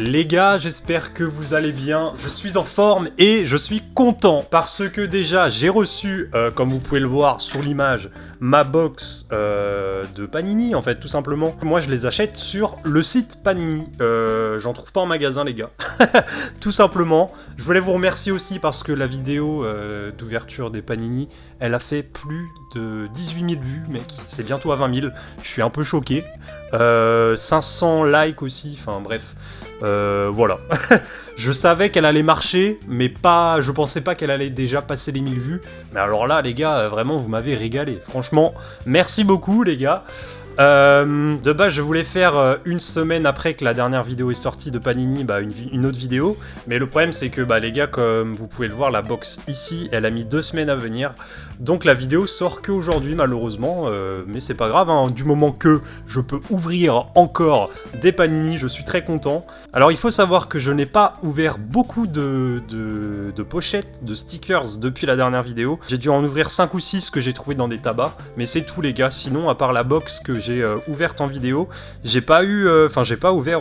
Les gars, j'espère que vous allez bien, je suis en forme et je suis content parce que déjà j'ai reçu, comme vous pouvez le voir sur l'image, ma box de Panini en fait, tout simplement. Moi je les achète sur le site Panini, j'en trouve pas en magasin les gars, tout simplement. Je voulais vous remercier aussi parce que la vidéo d'ouverture des Panini, elle a fait plus de 18 000 vues mec, c'est bientôt à 20 000, je suis un peu choqué. 500 likes aussi, enfin bref. Voilà. Je savais qu'elle allait marcher, mais pas, je pensais pas qu'elle allait déjà passer les 1000 vues. Mais alors là, les gars, vraiment, vous m'avez régalé. Franchement, merci beaucoup, les gars. De base, je voulais faire une semaine après que la dernière vidéo est sortie de Panini, une autre vidéo. Mais le problème, c'est que les gars, comme vous pouvez le voir, la box ici, elle a mis 2 semaines à venir. Donc la vidéo sort qu'aujourd'hui, malheureusement. Mais c'est pas grave, hein, du moment que je peux ouvrir encore des Panini, je suis très content. Alors il faut savoir que je n'ai pas ouvert beaucoup de pochettes, de stickers depuis la dernière vidéo. J'ai dû en ouvrir 5 ou 6 que j'ai trouvé dans des tabacs. Mais c'est tout, les gars. Sinon, à part la box que j'ai ouverte en vidéo, j'ai pas ouvert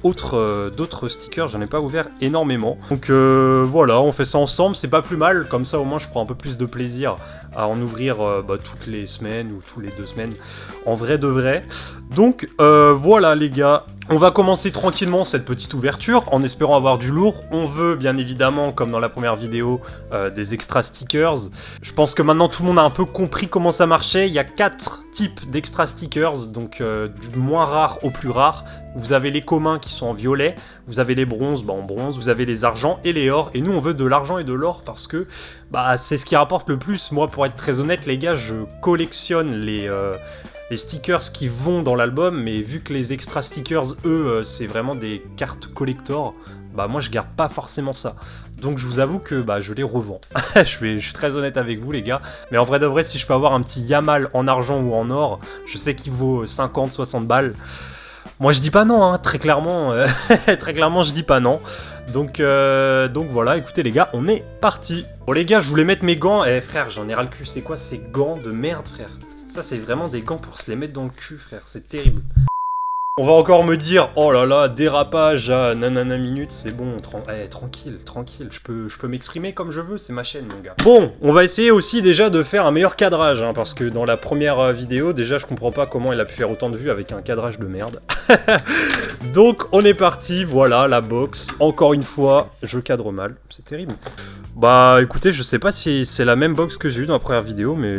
d'autres stickers, j'en ai pas ouvert énormément. Donc voilà, on fait ça ensemble, c'est pas plus mal, comme ça au moins je prends un peu plus de plaisir à en ouvrir toutes les semaines ou tous les 2 semaines, en vrai de vrai. Donc voilà les gars, on va commencer tranquillement cette petite ouverture en espérant avoir du lourd. On veut bien évidemment, comme dans la première vidéo, des extra stickers. Je pense que maintenant tout le monde a un peu compris comment ça marchait. Il y a 4 types d'extra stickers, donc du moins rare au plus rare. Vous avez les communs qui sont en violet, vous avez les bronzes en bronze, vous avez les argents et les ors. Et nous on veut de l'argent et de l'or parce que c'est ce qui rapporte le plus. Moi pour être très honnête les gars, je collectionne les stickers qui vont dans l'album, mais vu que les extra stickers, eux, c'est vraiment des cartes collector, moi je garde pas forcément ça. Donc je vous avoue que je les revends. je suis très honnête avec vous les gars, mais en vrai de vrai, si je peux avoir un petit Yamal en argent ou en or, je sais qu'il vaut 50-60 balles. Moi je dis pas non, hein, très clairement, très clairement je dis pas non. Donc voilà, écoutez les gars, on est parti. Bon les gars, je voulais mettre mes gants, frère, j'en ai ras le cul, c'est quoi ces gants de merde frère? Ça c'est vraiment des gants pour se les mettre dans le cul frère, c'est terrible. On va encore me dire, oh là là, dérapage à nanana minutes, c'est bon, tranquille, je peux m'exprimer comme je veux, c'est ma chaîne mon gars. Bon, on va essayer aussi déjà de faire un meilleur cadrage, hein, parce que dans la première vidéo, déjà je comprends pas comment il a pu faire autant de vues avec un cadrage de merde. Donc on est parti, voilà la box, encore une fois, je cadre mal, c'est terrible. Écoutez, je sais pas si c'est la même box que j'ai eu dans la première vidéo, mais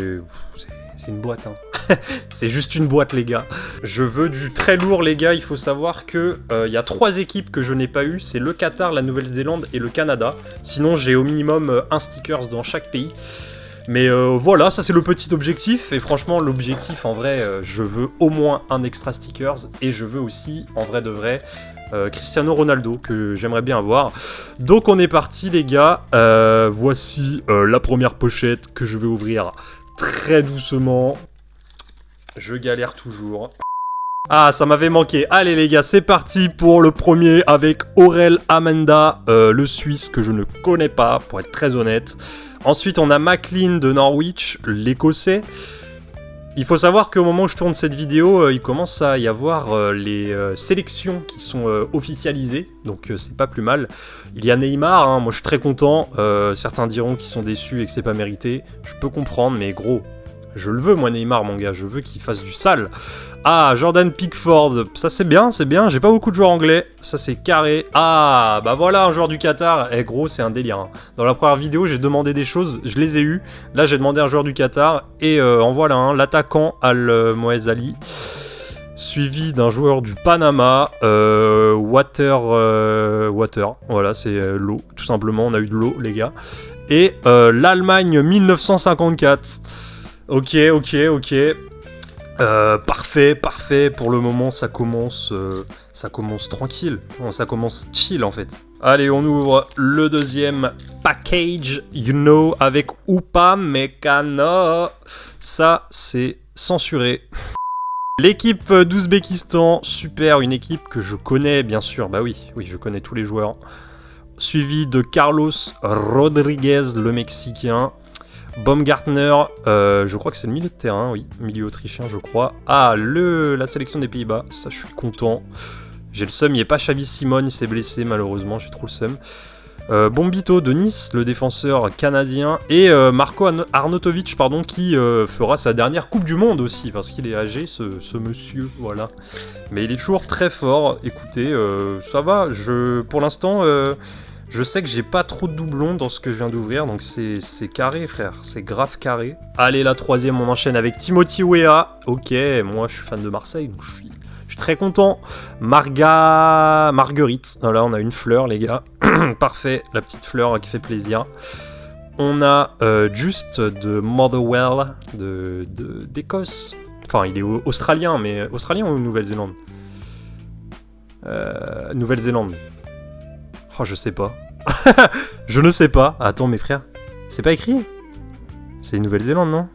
c'est une boîte, hein. C'est juste une boîte les gars. Je veux du très lourd les gars, il faut savoir que y a 3 équipes que je n'ai pas eu, c'est le Qatar, la Nouvelle-Zélande et le Canada. Sinon j'ai au minimum un stickers dans chaque pays. Mais voilà, ça c'est le petit objectif, et franchement l'objectif en vrai, je veux au moins un extra stickers, et je veux aussi, en vrai de vrai, Cristiano Ronaldo, que j'aimerais bien avoir. Donc on est parti les gars, voici la première pochette que je vais ouvrir très doucement. Je galère toujours. Ah, ça m'avait manqué. Allez les gars, c'est parti pour le premier avec Aurel Amenda, le Suisse que je ne connais pas, pour être très honnête. Ensuite, on a McLean de Norwich, l'Écossais. Il faut savoir qu'au moment où je tourne cette vidéo, il commence à y avoir les sélections qui sont officialisées, donc c'est pas plus mal. Il y a Neymar, hein, moi je suis très content. Certains diront qu'ils sont déçus et que c'est pas mérité. Je peux comprendre, mais gros... Je le veux, moi, Neymar, mon gars. Je veux qu'il fasse du sale. Ah, Jordan Pickford. Ça, c'est bien, c'est bien. J'ai pas beaucoup de joueurs anglais. Ça, c'est carré. Ah, voilà, un joueur du Qatar. Gros, c'est un délire. Hein. Dans la première vidéo, j'ai demandé des choses. Je les ai eues. Là, j'ai demandé un joueur du Qatar. Et en voilà un. L'attaquant Al-Moez Ali. Suivi d'un joueur du Panama. Water. Voilà, c'est l'eau. Tout simplement, on a eu de l'eau, les gars. Et l'Allemagne 1954. Ok. Parfait. Pour le moment, ça commence tranquille. Non, ça commence chill, en fait. Allez, on ouvre le deuxième package, avec Upamecano. Ça, c'est censuré. L'équipe d'Ouzbékistan, super, une équipe que je connais, bien sûr. Oui, je connais tous les joueurs. Suivi de Carlos Rodriguez, le Mexicain. Baumgartner, je crois que c'est le milieu de terrain, oui, milieu autrichien, je crois. Ah, la sélection des Pays-Bas, ça je suis content. J'ai le seum, il n'y a pas Xavi Simon, il s'est blessé malheureusement, j'ai trop le seum. Bombito de Nice, le défenseur canadien, et Marco Arnautovic, pardon, qui fera sa dernière Coupe du Monde aussi, parce qu'il est âgé, ce monsieur, voilà. Mais il est toujours très fort, écoutez, ça va, pour l'instant, je sais que j'ai pas trop de doublons dans ce que je viens d'ouvrir, donc c'est carré, frère, c'est grave carré. Allez, la troisième, on enchaîne avec Timothy Weah, ok, moi je suis fan de Marseille, donc je suis très content. Marguerite. Voilà, on a une fleur, les gars. Parfait, la petite fleur qui fait plaisir. On a Just de Motherwell d'Écosse. Enfin, il est australien, mais australien ou Nouvelle-Zélande Nouvelle-Zélande. Oh, je sais pas. Je ne sais pas. Attends, mes frères. C'est pas écrit? C'est Nouvelle-Zélande, non?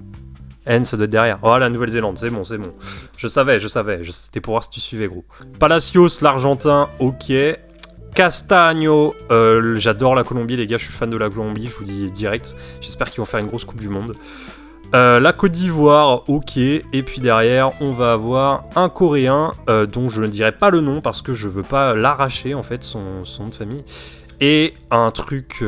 N, ça doit être derrière. Oh, la Nouvelle-Zélande, c'est bon, c'est bon. Je savais. C'était pour voir si tu suivais, gros. Palacios, l'Argentin, ok. Castagno, j'adore la Colombie, les gars, je suis fan de la Colombie, je vous dis direct. J'espère qu'ils vont faire une grosse Coupe du Monde. La Côte d'Ivoire, ok. Et puis derrière, on va avoir un Coréen, dont je ne dirai pas le nom parce que je veux pas l'arracher, en fait, son nom de famille. Et un truc,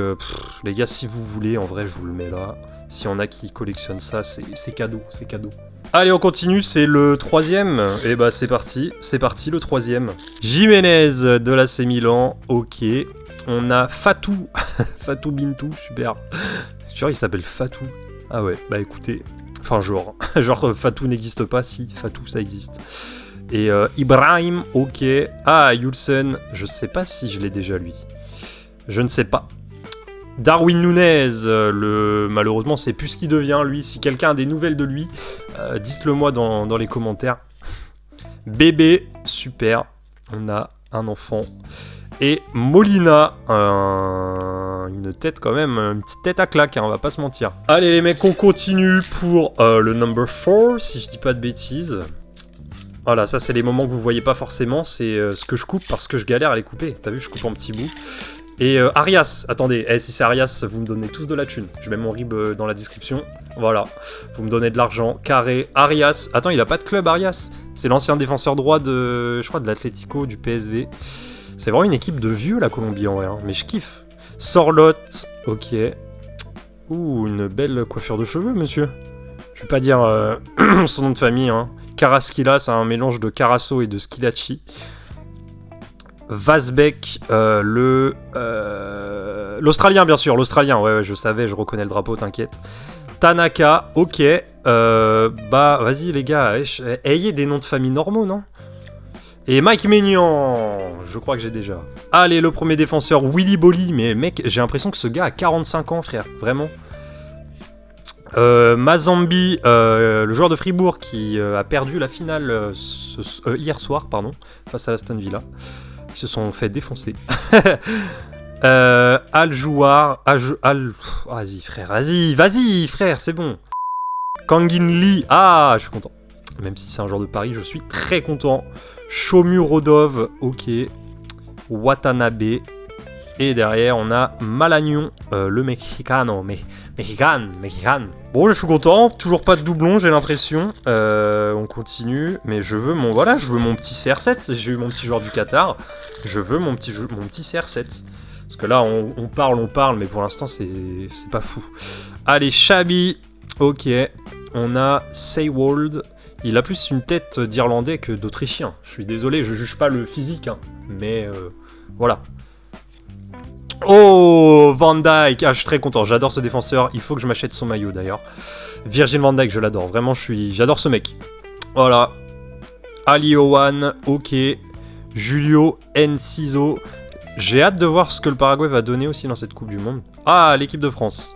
les gars, si vous voulez, en vrai, je vous le mets là. Si on a qui collectionne ça, c'est cadeau, c'est cadeau. Allez, on continue, c'est le troisième. Et bah c'est parti, le troisième. Jiménez de l'AC Milan, ok. On a Fatou, Fatou Bintou, super. Genre il s'appelle Fatou. Ah ouais, bah écoutez, enfin genre Fatou n'existe pas, si, Fatou ça existe. Et Ibrahim, ok. Ah, Yulsen, je sais pas si je l'ai déjà lui. Je ne sais pas. Darwin Nunez, malheureusement, c'est plus ce qu'il devient, lui. Si quelqu'un a des nouvelles de lui, dites-le moi dans les commentaires. Bébé, super. On a un enfant. Et Molina, une tête quand même, une petite tête à claque, hein, on va pas se mentir. Allez les mecs, on continue pour le number 4, si je dis pas de bêtises. Voilà, ça c'est les moments que vous voyez pas forcément, c'est ce que je coupe parce que je galère à les couper. T'as vu, je coupe en petits bouts. Et Arias, attendez, si c'est Arias, vous me donnez tous de la thune. Je mets mon rib dans la description. Voilà, vous me donnez de l'argent. Carré, Arias. Attends, il a pas de club, Arias. C'est l'ancien défenseur droit je crois, de l'Atlético, du PSV. C'est vraiment une équipe de vieux, la Colombie, en vrai. Hein. Mais je kiffe. Sorlotte, ok. Ouh, une belle coiffure de cheveux, monsieur. Je vais pas dire son nom de famille. Hein. Carrasquilla, c'est un mélange de Carasso et de Schilacci. Vasbeck, l'Australien, bien sûr, l'Australien, ouais, je savais, je reconnais le drapeau, t'inquiète. Tanaka, ok, bah, vas-y, les gars, ayez des noms de famille normaux, non? Et Mike Maignan, je crois que j'ai déjà. Allez, le premier défenseur, Willy Bolly, mais mec, j'ai l'impression que ce gars a 45 ans, frère, vraiment. Mazambi, le joueur de Fribourg qui a perdu la finale hier soir, pardon, face à Aston Villa. Ils se sont fait défoncer. Al-Jouar. Vas-y, frère, c'est bon. Kangin Lee. Ah, je suis content. Même si c'est un joueur de Paris, je suis très content. Shomu Rodov. Ok. Watanabe. Et derrière, on a Malagnon, le Mexicano. Mexican. Bon, je suis content. Toujours pas de doublon, j'ai l'impression. On continue. Mais je veux mon petit CR7. J'ai eu mon petit joueur du Qatar. Je veux mon petit CR7. Parce que là, on parle, mais pour l'instant, c'est pas fou. Allez, Chabi. Ok. On a Seiwold. Il a plus une tête d'Irlandais que d'Autrichien. Je suis désolé, je juge pas le physique. Hein, mais voilà. Oh, Van Dijk. Ah, je suis très content, j'adore ce défenseur. Il faut que je m'achète son maillot d'ailleurs. Virgil Van Dijk, je l'adore. Vraiment, j'adore ce mec. Voilà. Ali Owan, ok. Julio Enciso. J'ai hâte de voir ce que le Paraguay va donner aussi dans cette Coupe du Monde. Ah, l'équipe de France.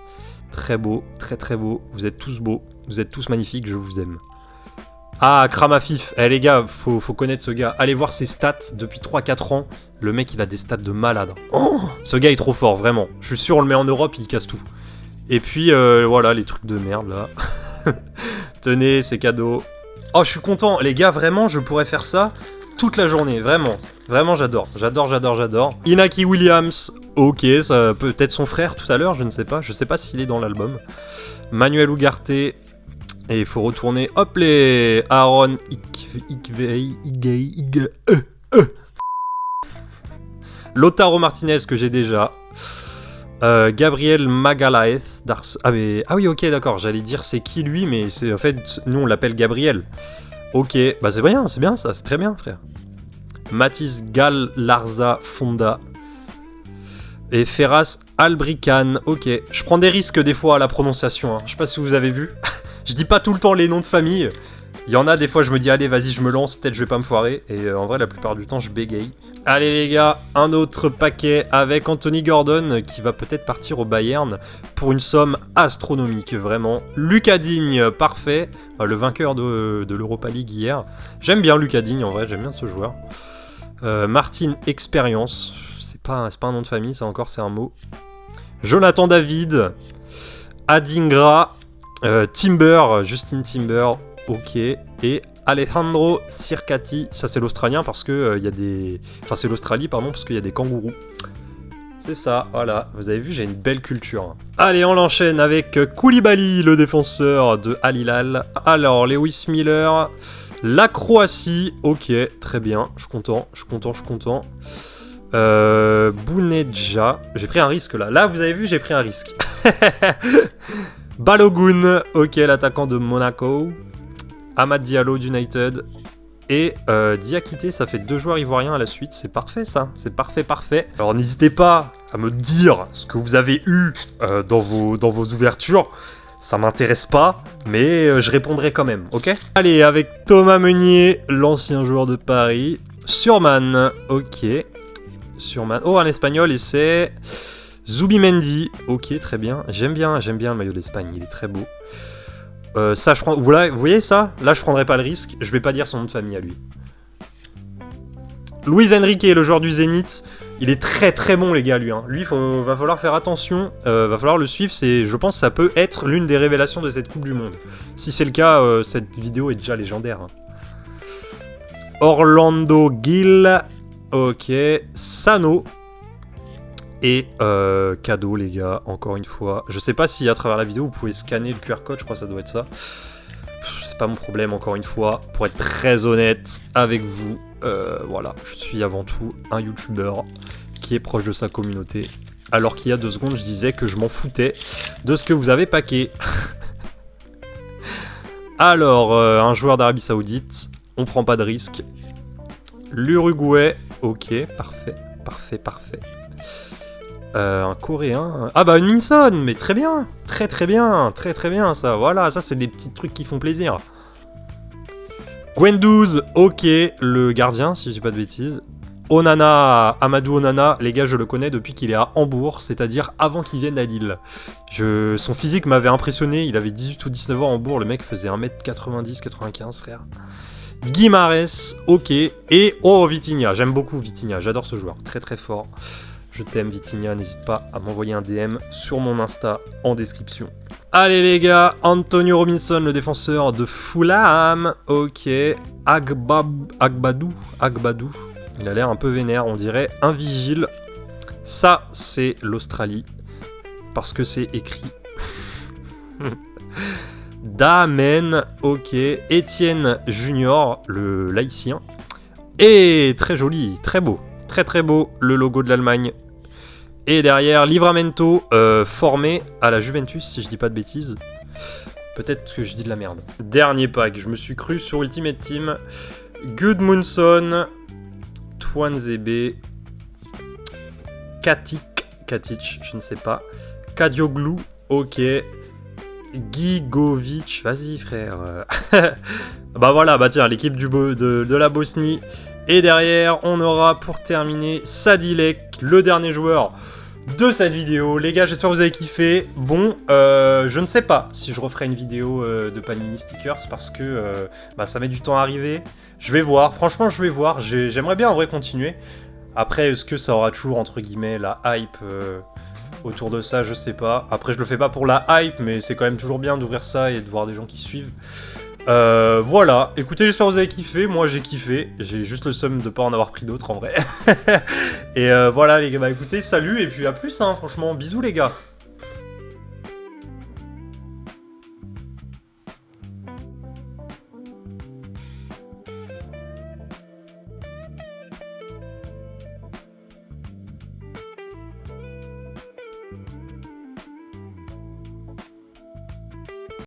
Très beau, très très beau. Vous êtes tous beaux. Vous êtes tous magnifiques, je vous aime. Ah, Kramafif. Eh les gars, faut connaître ce gars. Allez voir ses stats depuis 3-4 ans. Le mec, il a des stats de malade. Oh, ce gars est trop fort, vraiment. Je suis sûr, on le met en Europe, il casse tout. Et puis, voilà, les trucs de merde, là. Tenez, c'est cadeau. Oh, je suis content. Les gars, vraiment, je pourrais faire ça toute la journée. Vraiment. Vraiment, j'adore. J'adore. Inaki Williams. Ok, ça peut être son frère tout à l'heure, je ne sais pas. Je sais pas s'il est dans l'album. Manuel Ugarte. Et il faut retourner, hop les Aaron Lautaro Martinez que j'ai déjà. Gabriel Magalhaes. Ah oui, ok, d'accord. J'allais dire c'est qui lui, mais c'est en fait, nous on l'appelle Gabriel. Ok, bah c'est bien ça, c'est très bien, frère. Mathis Galarza Fonda. Et Ferraz Albrican. Ok, je prends des risques des fois à la prononciation. Hein. Je sais pas si vous avez vu. Je dis pas tout le temps les noms de famille. Il y en a des fois, je me dis, allez, vas-y, je me lance, peut-être je vais pas me foirer. Et en vrai, la plupart du temps, je bégaye. Allez, les gars, un autre paquet avec Anthony Gordon qui va peut-être partir au Bayern pour une somme astronomique, vraiment. Lucas Digne, parfait. Le vainqueur de l'Europa League hier. J'aime bien Lucas Digne, en vrai, j'aime bien ce joueur. Martin Experience. C'est pas un nom de famille, ça encore, c'est un mot. Jonathan David. Adingra. Timber, Justin Timber. Ok, et Alejandro Circati, ça c'est l'Australien parce que il y a des... Enfin c'est l'Australie pardon parce qu'il y a des kangourous. C'est ça, voilà, vous avez vu j'ai une belle culture. Allez on l'enchaîne avec Koulibaly, le défenseur de Al Hilal. Alors Lewis Miller, la Croatie, ok, très bien, je suis content. Bounedja, j'ai pris un risque là vous avez vu j'ai pris un risque. Balogun, ok l'attaquant de Monaco. Amad Diallo d'United et Diakité, ça fait 2 joueurs ivoiriens à la suite, c'est parfait ça, c'est parfait. Alors n'hésitez pas à me dire ce que vous avez eu dans vos ouvertures, ça m'intéresse pas, mais je répondrai quand même, ok? Allez, avec Thomas Meunier, l'ancien joueur de Paris, Surman, ok, Surman, oh un espagnol et c'est Zubimendi, ok très bien, j'aime bien le maillot d'Espagne, il est très beau. Ça, je prends. Vous voyez ça? Là, je prendrai pas le risque. Je vais pas dire son nom de famille à lui. Luis Enrique, le joueur du Zénith. Il est très bon, les gars, lui. Hein. Lui, va falloir faire attention. Va falloir le suivre. Je pense que ça peut être l'une des révélations de cette Coupe du Monde. Si c'est le cas, cette vidéo est déjà légendaire. Hein. Orlando Gil. Ok. Sano. Et cadeau les gars, encore une fois. Je sais pas si à travers la vidéo vous pouvez scanner le QR code, je crois que ça doit être ça. C'est pas mon problème encore une fois. Pour être très honnête avec vous, voilà, je suis avant tout un YouTuber qui est proche de sa communauté. Alors qu'il y a 2 secondes je disais que je m'en foutais de ce que vous avez paqué. Alors, un joueur d'Arabie Saoudite, on prend pas de risque. L'Uruguay, ok, parfait. Un coréen... Ah bah une Minson, mais très bien. Très bien ça. Voilà, ça c'est des petits trucs qui font plaisir. Guendouzi, ok, le gardien, si je dis pas de bêtises. Onana, Amadou Onana, les gars je le connais depuis qu'il est à Hambourg, c'est-à-dire avant qu'il vienne à Lille. Son physique m'avait impressionné, il avait 18 ou 19 ans à Hambourg, le mec faisait 1m90-95 frère. Guimarães, ok, et oh Vitinha, j'aime beaucoup Vitinha, j'adore ce joueur, très fort. Je t'aime Vitinha, n'hésite pas à m'envoyer un DM sur mon Insta en description. Allez les gars, Antonio Robinson, le défenseur de Fulham. Ok, Agbadou. Il a l'air un peu vénère, on dirait un vigile. Ça, c'est l'Australie. Parce que c'est écrit. Damen, ok. Étienne Junior, le laïcien. Et très joli, très beau. Très beau, le logo de l'Allemagne. Et derrière, Livramento, formé à la Juventus, si je dis pas de bêtises. Peut-être que je dis de la merde. Dernier pack, je me suis cru sur Ultimate Team. Gudmundsson, Twanzebe, Katic, je ne sais pas. Kadioglu, ok. Gigovic, vas-y frère. Bah voilà, bah tiens, l'équipe de la Bosnie. Et derrière, on aura pour terminer Sadilek, le dernier joueur de cette vidéo. Les gars, j'espère que vous avez kiffé. Bon, je ne sais pas si je referai une vidéo de Panini Stickers parce que ça met du temps à arriver. Je vais voir, franchement je vais voir. J'aimerais bien en vrai continuer. Après, est-ce que ça aura toujours entre guillemets la hype autour de ça, je sais pas. Après, je le fais pas pour la hype, mais c'est quand même toujours bien d'ouvrir ça et de voir des gens qui suivent. Voilà, écoutez, j'espère que vous avez kiffé, moi j'ai kiffé, j'ai juste le seum de pas en avoir pris d'autres en vrai. Et voilà les gars, bah écoutez, salut et puis à plus hein, franchement, bisous les gars.